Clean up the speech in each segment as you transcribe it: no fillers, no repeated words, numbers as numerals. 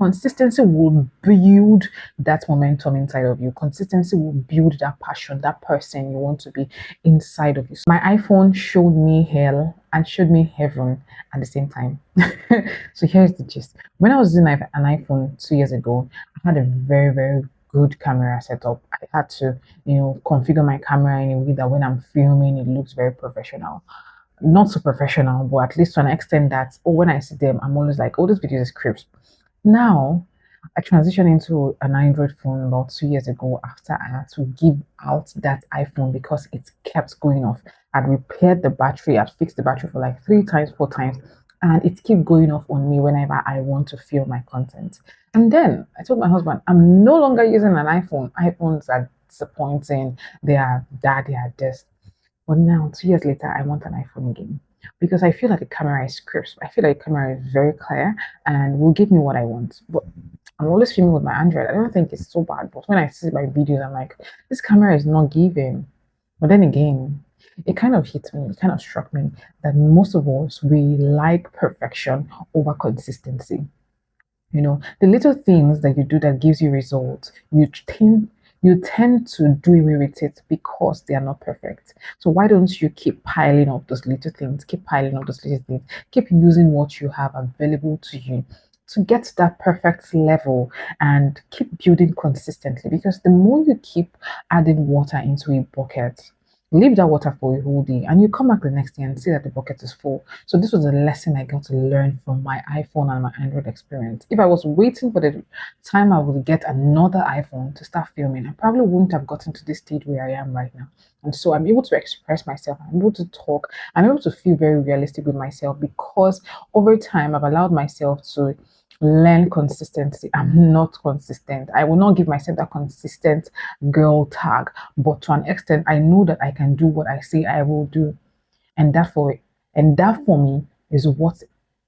Consistency will build that momentum inside of you. Consistency will build that passion, that person you want to be inside of you. My iPhone showed me hell and showed me heaven at the same time. So here's the gist. When I was using an iPhone 2 years ago, I had a very, very good camera setup. I had to, configure my camera in a way that when I'm filming, it looks very professional. Not so professional, but at least to an extent that, oh, when I see them, I'm always like, oh, this video is crisp. Now, I transitioned into an Android phone about 2 years ago after I had to give out that iPhone because it kept going off. I'd repaired the battery, I'd fixed the battery for like 3 times, 4 times, and it kept going off on me whenever I want to film my content. And then I told my husband, I'm no longer using an iPhone. iPhones are disappointing, they are that, they are this. But now, 2 years later, I want an iPhone again because I feel like the camera is crisp. I feel like the camera is very clear and will give me what I want. But I'm always filming with my Android. I don't think it's so bad. But when I see my videos, I'm like, this camera is not giving. But then again, it kind of hit me, it kind of struck me that most of us, we like perfection over consistency. The little things that you do that gives you results, you tend to do away with it because they are not perfect. So why don't you keep piling up those little things, keep piling up those little things, keep using what you have available to you to get to that perfect level and keep building consistently, because the more you keep adding water into a bucket, leave that water for a whole day and you come back the next day and see that the bucket is full. So this was a lesson I got to learn from my iPhone and my Android experience. If I was waiting for the time I would get another iPhone to start filming, I probably wouldn't have gotten to this stage where I am right now. And so I'm able to express myself, I'm able to talk, I'm able to feel very realistic with myself because over time I've allowed myself to learn consistency. I'm not consistent. I will not give myself that consistent girl tag, but to an extent, I know that I can do what I say I will do, and that for me is what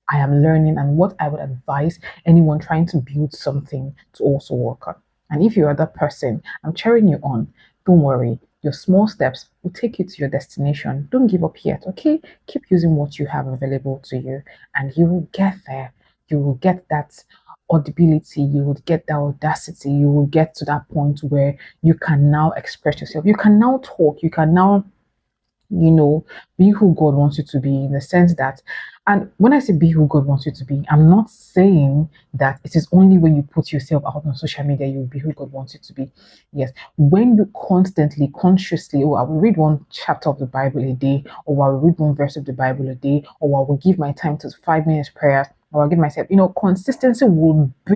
I am learning and what I would advise anyone trying to build something to also work on. And if you are that person, I'm cheering you on. Don't worry. Your small steps will take you to your destination. Don't give up yet, okay? Keep using what you have available to you, and you will get there. You will get that audibility, you will get that audacity, you will get to that point where you can now express yourself, you can now talk, you can now, be who God wants you to be, in the sense that, and when I say be who God wants you to be, I'm not saying that it is only when you put yourself out on social media you will be who God wants you to be. Yes, when you constantly, consciously, I will read one chapter of the Bible a day, or I will read one verse of the Bible a day, or I will give my time to 5 minutes prayers, or I'll give myself, consistency will